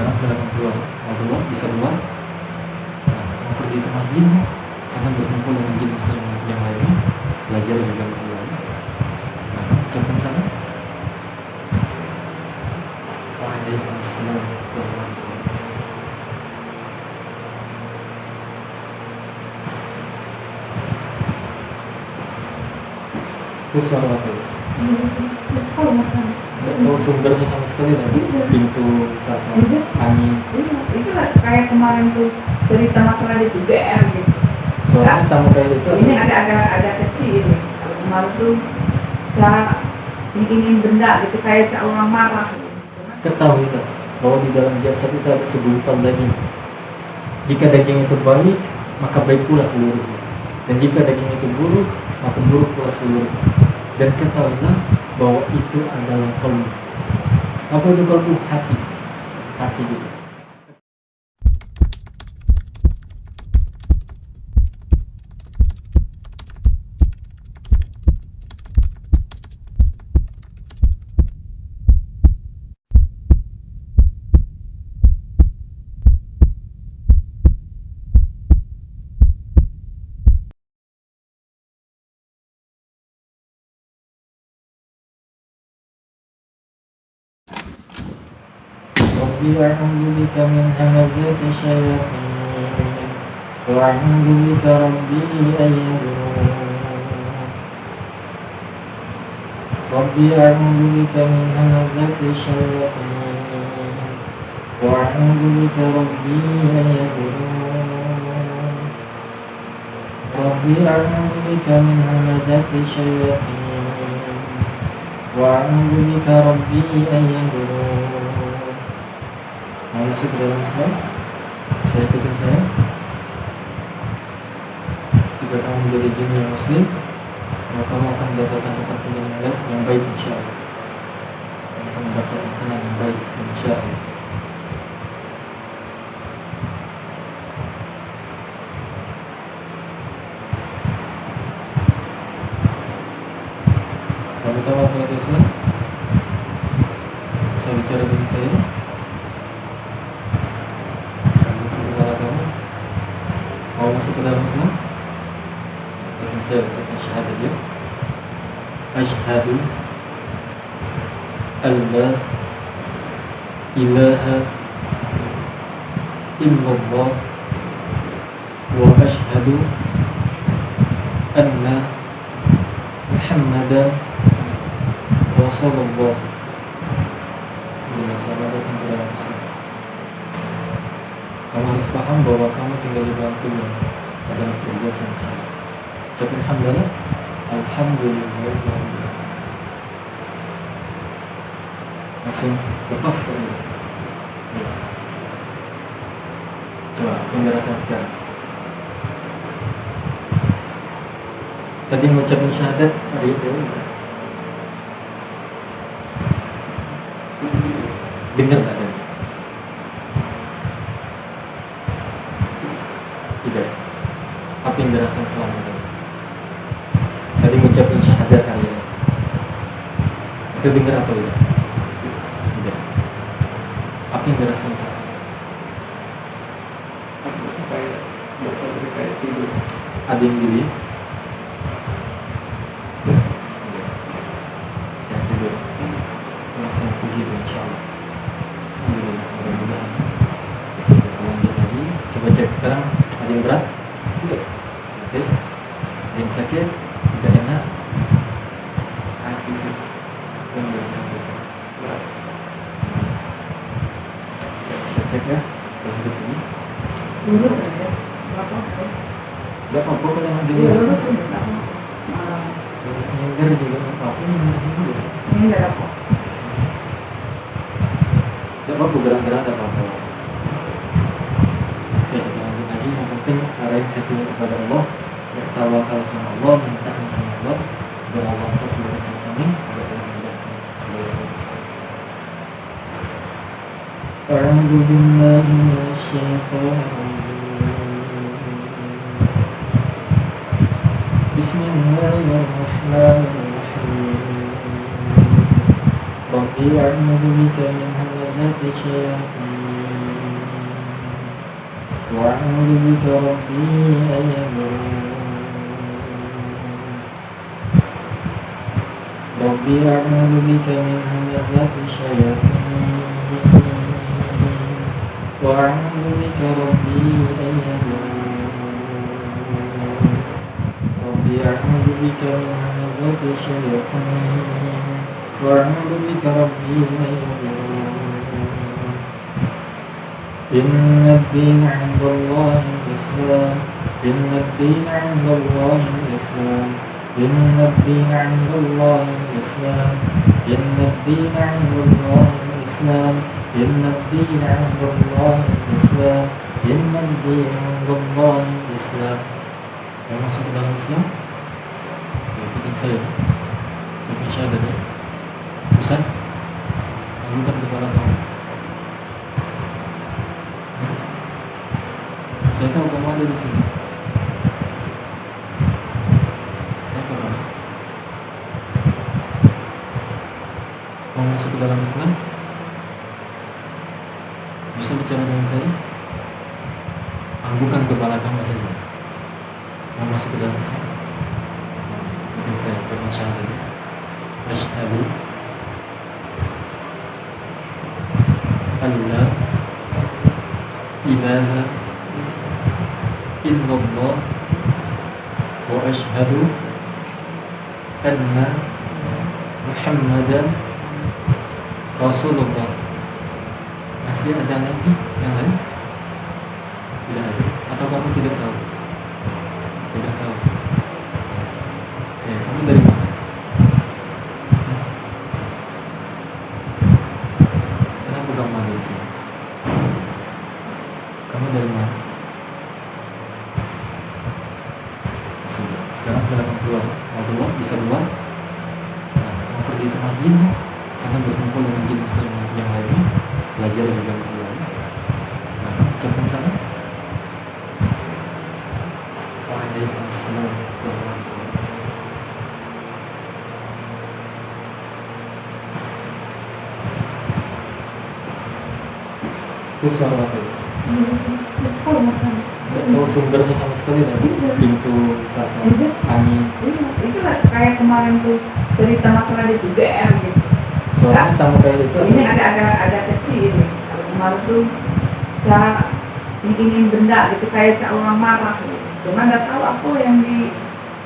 Sekarang silakan keluar. Mau keluar bisa keluar. Mau pergi ke masjid, sana berkumpul dengan jin muslim yang lainnya, belajar juga Allah. Nah, ucapkan sana. Waalaikumsalam warahmatullahi wabarakatuh. Itu suara apa ya? Nggak tahu sumbernya sama sekali kan? Pintu sama angin. Itu kayak kemarin tuh berita masalah di GR gitu. Suaranya sama kayak itu. Ini ada kecil ini. Kalau kemarin tuh cara ingin benda gitu kayak cara orang marah. Ketahui tak bahwa di dalam jasad itu ada segumpal daging. Jika daging itu baik, maka baik pula seluruhnya. Dan jika daging itu buruk, maka buruk pula seluruhnya. Dan ketahuilah bahwa itu adalah qalbu. Apa itu qalbu? Hati. Hati juga. Rabbi a'udzu bika min hamazati syayatin wa a'udzu bika rabbi an yahdurun. Rabbi a'udzu bika min hamazati syayatin wa a'udzu bika rabbi an yahdurun. Rabbi a'udzu bika min hamazati syayatin wa a'udzu bika rabbi an yahdurun. Mau masuk ke dalam Islam? Saya ikutin saya. Jika kamu menjadi jin yang muslim, maka kamu akan mendapatkan tempat tinggal yang baik insya Allah. Kamu akan mendapatkan makanan yang baik insya Allah. Kamu tahu apa itu Islam? Bisa bicara dengan saya? Mau masuk ke dalam Islam? Bagi saya ucapkan syahadat ya. Asyhadu an la ilaha illallah wa asyhadu anna Muhammadan Rasulullah. Bila selamat datang ke dalam Islam. Kamu harus paham bahwa kamu tinggal di dalam tubuh adalah perbuatan salah. Ucapkan alhamdulillah. Alhamdulillah. Langsung lepas ke ini. Coba tinggal rasa sekarang. Tadi mengucapkan syahadat ada itu. Dengar tak ada? Tidak. Apa yang dirasa selama itu? Tadi mengucapkan syahadat kalian. Itu dengar atau tidak? Tidak. Apa yang dirasa selama? Aku kayak berasa kayak tidur. Ada yang diri? Ya tidur. Langsung pergi insya Allah. Alhamdulillah. Mudah-mudahan. Kalau dia lagi, coba cek sekarang. Ada yang berat? Tidak. Oke. Ada yang sakit? Tidak enak? Hati sih. Yang tidak sakit. Berat. Kita cek ya. Kalau hidup ini. Lurus aja. Enggak apa-apa. Tidak apa-apa kalau yang ada Iya, yang lurus sakit. aja. Nyender juga apa-apa. Ini juga. Ini enggak apa. Tidak apa-apa, gerak-gerak tidak apa-apa. Oke, kita lanjut lagi. Yang penting arahin hatinya kepada Allah, bertawakal sama Allah, minta sama Allah, dan Allah akan seluruh kami. أعوذ بالله من الشيطان الرجيم. بسم الله الرحمن الرحيم. رب أعوذ بك من همزات الشياطين وأعوذ بك ربي أن يحضرون ربي أعوذ بك من همزات الشياطين وأعوذ بك ربي أن يحضرون ربي أعوذ بك من همزات الشياطين وأعوذ بك ربي أن يحضرون إن الدين عند الله الإسلام إن الدين عند الله الإسلام إن الدين عند الله الإسلام إن الدين عند الله الإسلام إن الدين عند الله الإسلام إن الدين عند الله الإسلام. Yang masuk ke dalam Islam, ya ikutin saya. Sampai syahadat ya. Bisa? Angkat kepala kamu. Saya tahu kamu ada di sini. Saya tahu. Mau masuk ke dalam Islam? Bisa bicara dengan saya? Anggukan kepala kamu saja. Mau masuk ke dalam Islam? Ikutin saya. Saya syahadat. Asyhadu an la ilaha illallah wa asyhadu anna Muhammadan Rasulullah. Masih ada lagi yang lain? Tidak ada. Atau kamu tidak tahu? Tidak tahu. Ya, kamu dari mana? Kenapa kamu ada di sini? Kamu dari mana? Sekarang silakan keluar. Mau keluar? Bisa keluar? Mau pergi ke masjid? Sana berkumpul dengan jin muslim yang lainnya, belajar juga keluar. Nah, ucapkan sana. Waalaikumsalam warahmatullahi wabarakatuh. Itu suara apa itu? Tidak tahu sumbernya sama sekali dari pintu atau angin. Itu kayak kemarin tuh cerita masalah di GR gitu. Suaranya sama kayak itu. Ini ada kecil ini. Kalau kemarin tuh cara ingin benda gitu kayak cara orang marah. Gitu. Cuma nggak tahu apa yang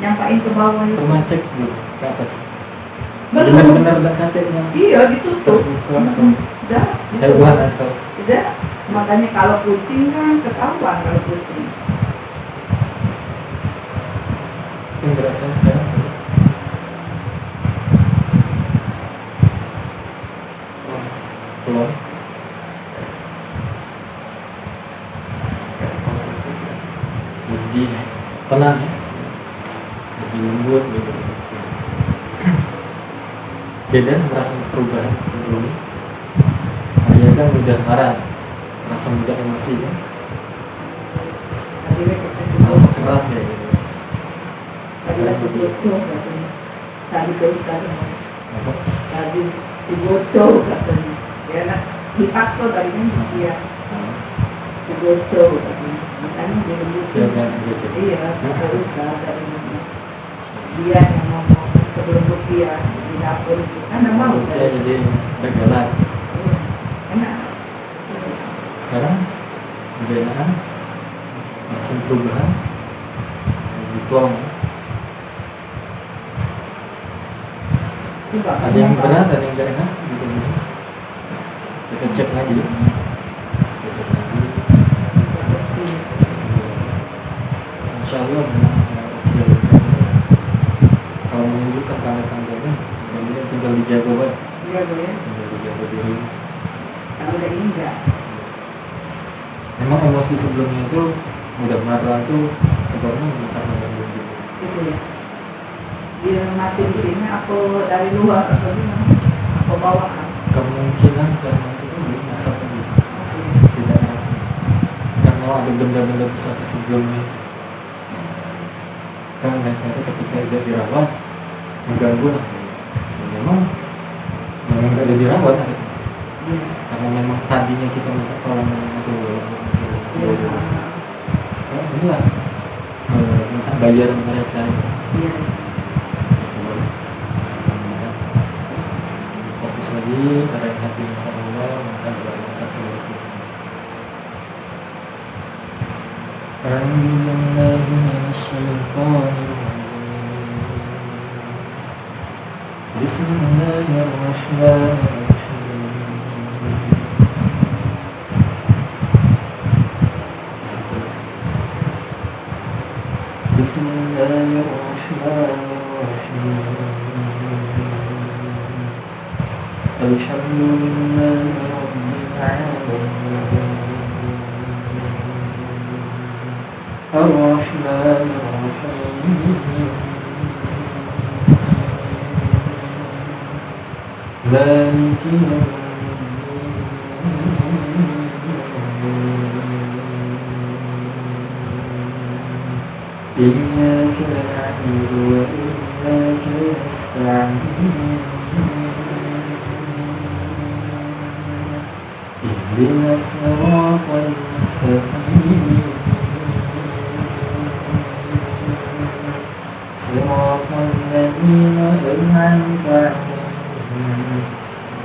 nyampain ke bawah itu. Pernah cek dulu ke atas. Belum. Benar-benar nggak katanya. Iya ditutup. Udah. Hewan atau Tidak. Makanya kalau kucing kan ketahuan kalau kucing. yang berasa sekarang. Keluar. Lebih tenang ya, lebih lembut gitu. Beda merasa perubahan sebelumnya. Saya kan mudah marah, merasa mudah emosi kan, merasa keras ya gitu. Tadi aku bocor katanya. Tadi ke Ustaz. Apa? Tadi dibocor katanya. Ya nak dipaksa tadi kan dia dibocor katanya. Makanya dia dibocor. Siapa yang bocor? Iya, kata Ustaz tadi. Dia yang ngomong sebelum dia di dapur itu kan nggak mau Dia kan? jadi begalan. Enak. Sekarang kebenaran langsung perubahan dituang. Coba Ada yang berat, ada yang gak enak gitu. Kita cek lagi. Kita cek lagi. Insya Allah benar. Kalau menunjukkan tanda-tandanya, kemudian tinggal dijaga baik. Iya boleh. Tinggal dijaga diri. Kalau udah ini enggak. Memang emosi sebelumnya itu mudah marah itu sebabnya karena gangguan diri. Gitu ya. Dia masih di sini aku dari luar atau gimana? Aku bawa Kemungkinan karena itu kan masa tadi masih. tidak rasa. Karena ada benda-benda besar sebelumnya itu. Kan ternyata ketika tidak dirawat mengganggu lah. Ya, memang tidak ada dirawat harusnya. Iya. Karena memang tadinya kita minta tolong dengan itu. Iya. inilah minta bayaran mereka. Iya. Coba fokus lagi karena hati sama Allah, maka berangkat seluruh kita. A'udzubillahi minasyaitonir rajim. Bismillahirrahmanirrahim. Bismillahirrahmanirrahim. Alhamdulillahi rabbil alamin. Ar-Rahmanir-Rahim. Maliki yawmiddin. Iyyaka na'budu wa iyyaka nasta'in. Ihdinas siratal mustaqim. صراط الذين أنعمت عليهم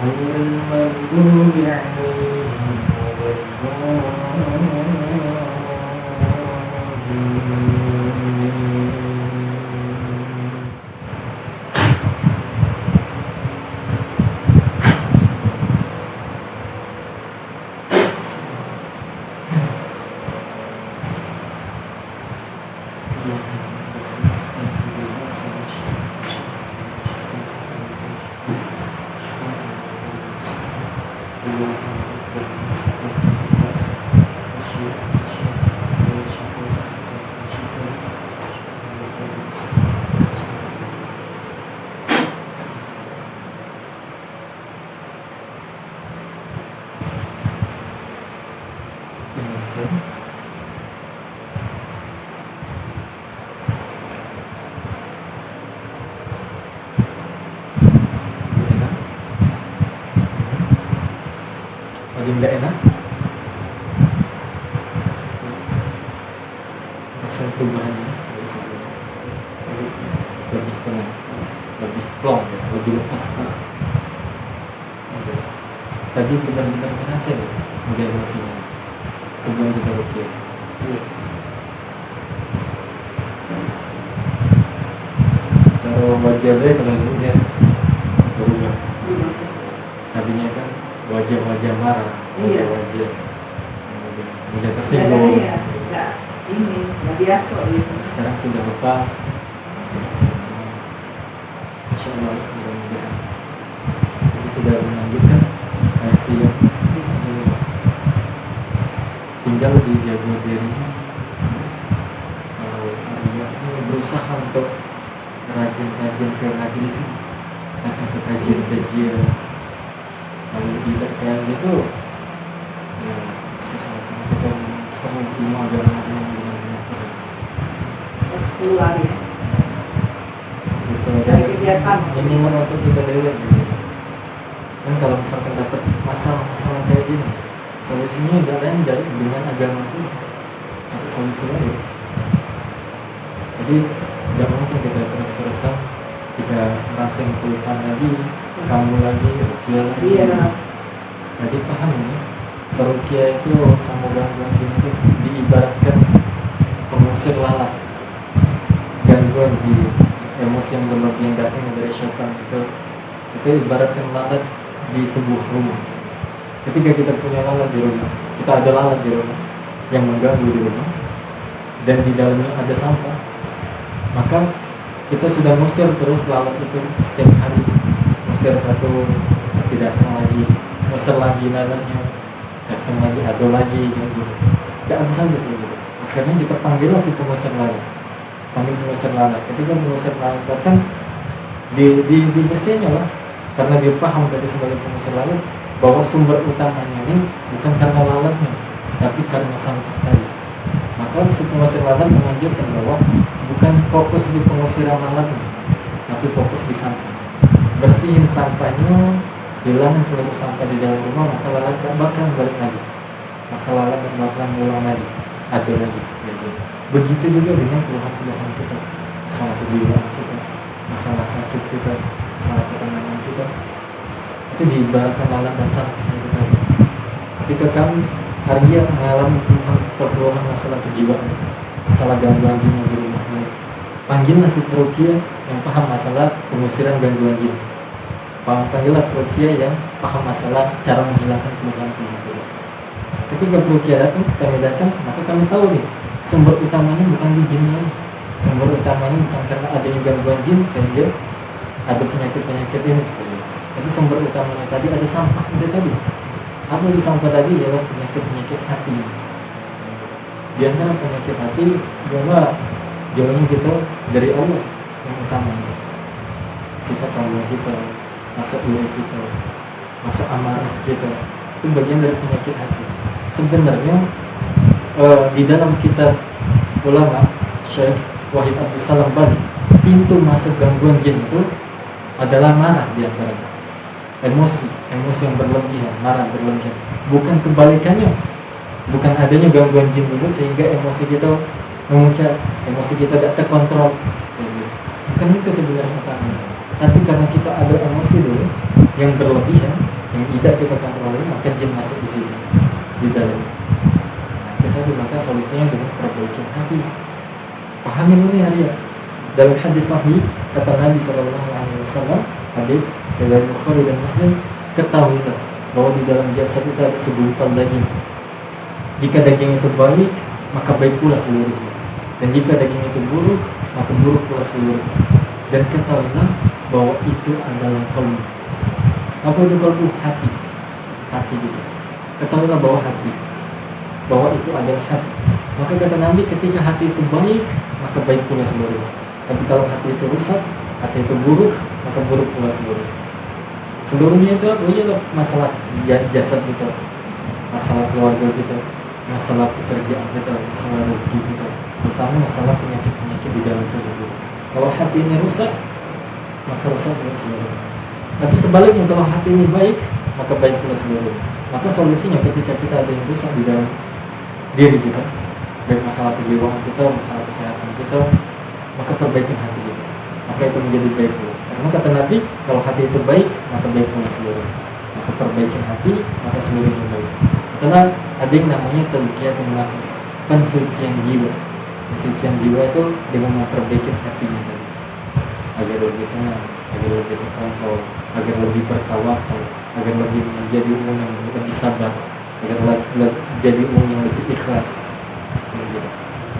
غير المغضوب عليهم ولا الضالين. Lagi nggak enak? Rasa perubahannya lebih tenang, lebih plong, lebih lepas Pak. Tadi benar-benar merasa ya, udah emosinya sebelum kita rupiah. Cara wajahnya kalau dia berubah. Tadinya kan wajah-wajah marah, Iya. wajah mudah Saya tersinggung. ya, nggak biasa gitu. Sekarang sudah lepas. Insya Allah mudah-mudahan. Jadi sudah melanjutkan reaksi yang tinggal dijaga diri. Kalau ini berusaha untuk rajin-rajin ke majelis atau ke kajian-kajian. Kalau tidak kayak gitu, ya susah. Kita perlu ilmu agama yang benar-benar perlu. Terus keluar ya. Gitu. Cari kegiatan. Minimal untuk kita dewek gitu. Kan kalau misalkan dapat masalah kayak gini, solusinya nggak lain dari dengan agama itu. Ada solusinya ya. Jadi nggak mungkin kita terus-terusan kita merasa yang pelukan lagi, kamu lagi, rukia lagi. Iya. Jadi paham ya, rukia itu sama gangguan jiwa itu diibaratkan pengusir lalat, gangguan jiwa, emosi yang berlebihan datang dari syaitan itu ibaratkan lalat di sebuah rumah. Ketika kita punya lalat di rumah, kita ada lalat di rumah yang mengganggu di rumah, dan di dalamnya ada sampah, maka kita sudah ngusir terus lalat itu setiap hari, ngusir satu tidak datang lagi, ngusir lagi lalatnya, datang lagi, ada lagi gitu. Gak habis-habis gitu. Akhirnya kita panggil si pengusir lalat, panggil pengusir lalat. Ketika pengusir lalat datang, di bersihannya lah, karena dia paham dari sebagai pengusir lalat bahwa sumber utamanya ini bukan karena lalatnya, tapi karena sampah tadi. Maka si pengusir lalat menganjurkan bahwa bukan fokus di pengusiran lalatnya, tapi fokus di sampah. Bersihin sampahnya, hilangin seluruh sampah di dalam rumah, maka lalat gak bakal balik lagi, maka lalat gak bakal ngulang lagi. ada lagi gitu. Begitu juga dengan keluhan-keluhan kita, masalah kejiwaan kita, masalah sakit kita, masalah ketenangan kita, itu diibaratkan lalat dan sampah itu tadi. Ketika kami Arya mengalami keluhan masalah kejiwaan, masalah gangguan jin di rumahnya, panggillah si perukia yang paham masalah pengusiran gangguan jin. Panggillah perukia yang paham masalah cara menghilangkan keluhan itu. Ketika perukia datang, kami datang, maka kami tahu nih sumber utamanya bukan di jinnya, sumber utamanya bukan karena adanya gangguan jin sehingga ada penyakit-penyakit ini. Tapi sumber utamanya tadi ada sampah itu tadi. Apa di sampah tadi ialah penyakit-penyakit hati. Di antara penyakit hati adalah jauhnya kita dari Allah yang utama. Sifat sombong kita, rasa iri kita, rasa amarah kita, itu bagian dari penyakit hati. Sebenarnya di dalam kitab ulama Syekh Wahid Abdul Salam Bali, pintu masuk gangguan jin itu adalah marah di antaranya. Emosi yang berlebihan, marah berlebihan. Bukan kebalikannya, bukan adanya gangguan jin dulu sehingga emosi kita memuncak, emosi kita tidak terkontrol. Bukan itu sebenarnya utamanya. Tapi karena kita ada emosi dulu yang berlebihan, yang tidak kita kontrol, maka jin masuk di sini, di dalam. Tetapi maka solusinya dengan perbaikan hati. Pahami ini Arya. Dalam hadis sahih kata Nabi SAW, hadis dari Bukhari dan Muslim, ketahuilah bahwa di dalam jasad itu ada segumpal daging. Jika daging itu baik, maka baik pula seluruhnya. Dan jika daging itu buruk, maka buruk pula seluruhnya. Dan ketahuilah bahwa itu adalah qalbu. Apa itu qalbu? Hati gitu. Ketahuilah bahwa itu adalah hati. Maka kata Nabi, ketika hati itu baik, maka baik pula seluruhnya. Tapi kalau hati itu rusak, hati itu buruk, maka buruk pula seluruhnya. Seluruhnya itu apa? Ialah masalah jasad kita, masalah keluarga kita, masalah pekerjaan kita, masalah rezeki kita, terutama masalah penyakit-penyakit di dalam tubuh kita. Kalau hati ini rusak, maka rusak pula seluruhnya. Tapi sebaliknya, kalau hati ini baik, maka baik pula seluruhnya. Maka solusinya ketika kita ada yang rusak di dalam diri kita, baik masalah kejiwaan kita, masalah kesehatan kita, maka perbaikin hati kita, maka itu menjadi baik pula. Karena kata Nabi, kalau hati itu baik, maka baik pula seluruhnya. Maka perbaikin hati, maka seluruhnya baik. Karena ada yang namanya tazkiyatun nafs, pensucian jiwa. Pensucian jiwa itu dengan memperbaiki hatinya tadi, agar lebih tenang, agar lebih terkontrol, agar lebih bertawakal, agar lebih menjadi umum yang lebih sabar, agar jadi umum yang lebih ikhlas.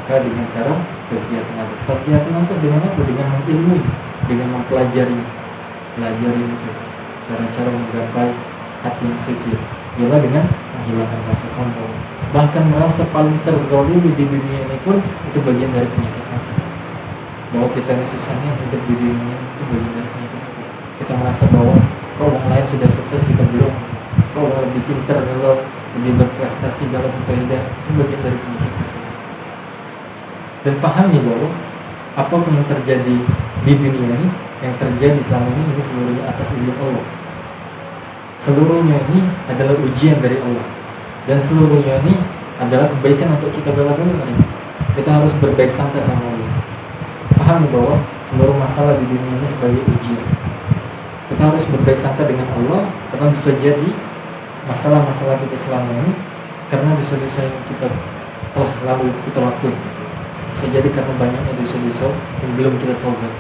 Maka dengan cara tazkiyatun nafs. Tazkiyatun nafs dengan apa? Dengan mengilmui, dengan mempelajari itu cara-cara menggapai hati yang suci. Bila dengan menghilangkan rasa sombong, bahkan merasa paling terzalimi di dunia ini pun itu bagian dari penyakit hati. Bahwa kita ini susahnya hidup di dunia itu bagian dari penyakit hati. Kita merasa bahwa kalau orang lain sudah sukses, kita belum. Kalau lebih pintar, kalau lebih berprestasi, kalau kita tidak, itu bagian dari penyakit hati. Dan pahami bahwa apapun yang terjadi di dunia ini, yang terjadi selama ini seluruhnya atas izin Allah. Seluruhnya ini adalah ujian dari Allah, dan seluruhnya ini adalah kebaikan untuk kita bela-bela. Kita harus berbaik sangka sama Allah. Pahami bahwa seluruh masalah di dunia ini sebagai ujian. Kita harus berbaik sangka dengan Allah, karena bisa jadi masalah-masalah kita selama ini karena dosa-dosa yang kita telah lalu kita lakukan. Bisa jadi karena banyaknya dosa-dosa yang belum kita taubat,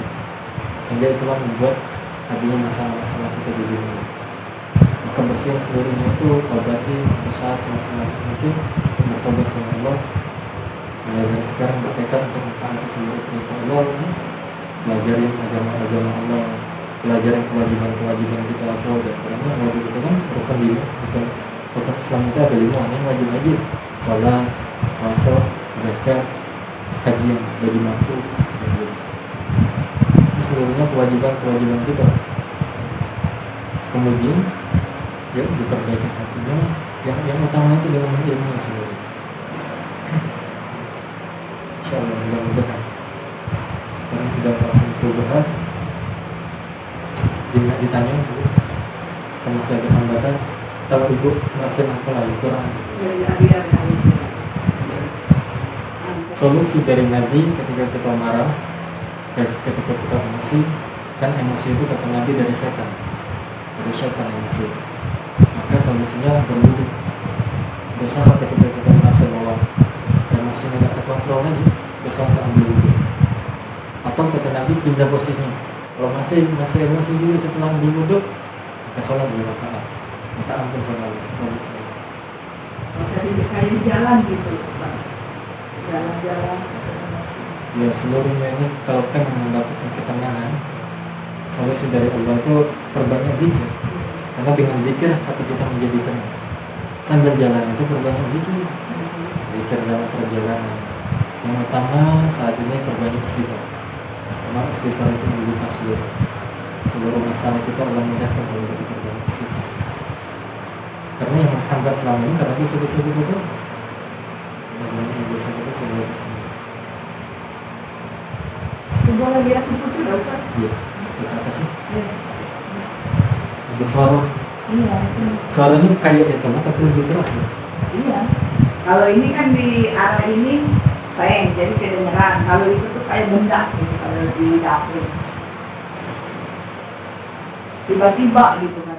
sehingga itulah membuat adanya masalah-masalah kita di dunia. Maka bersihin seluruhnya itu, taubati, berusaha semaksimal mungkin bertobat sama Allah. Dan sekarang bertekad untuk mentaati seluruh perintah Allah, belajarin agama Allah, belajarin kewajiban kita apa. Dan karena wajib itu kan rukun Islam itu ada 5 yang wajib, sholat, puasa, zakat, haji yang bagi mampu. Seluruhnya kewajiban kita. Kemudian ya diperbaiki hatinya, yang utama itu dengan ilmu sendiri. Insyaallah mudah-mudahan sekarang sudah langsung perubahan. Jika ditanya kalau masih ada hambatan, kalau ibu masih nampak lagi kurang. Ya. solusi dari Nabi ketika kita marah, ketika kita emosi, kan emosi itu kata Nabi dari setan emosi. Maka solusinya berwudu. Berusaha ketika kita merasa bahwa emosi tidak terkontrol lagi, berusaha untuk ambil wudu. Atau kata Nabi pindah posisi. Kalau masih emosi dulu setelah ambil wudu, maka sholat 2 rakaat. Minta ampun sama Allah. Jadi kayak di jalan gitu, Ustaz. Jalan-jalan emosi. Ya seluruhnya ini kalau pengen mendapatkan ketenangan, solusi dari Allah itu perbanyak zikir. Karena dengan zikir hati kita menjadi tenang. Sambil jalan itu perbanyak zikir. Zikir dalam perjalanan. Yang utama saat ini perbanyak istighfar. Karena istighfar itu membuka seluruh masalah kita Allah mudahkan kalau kita perbanyak istighfar. Karena yang menghambat selama ini karena dosa-dosa kita itu dosa kita sebelum Boleh lihat itu tidak usah. iya itu kata sih Iya. untuk suara Iya. Itu. suaranya kayak itu tapi lebih keras ya. Iya. Kalau ini kan di arah ini sayang, jadi kedengeran. Kalau itu tuh kayak benda gitu kalau di dapur. Tiba-tiba gitu kan.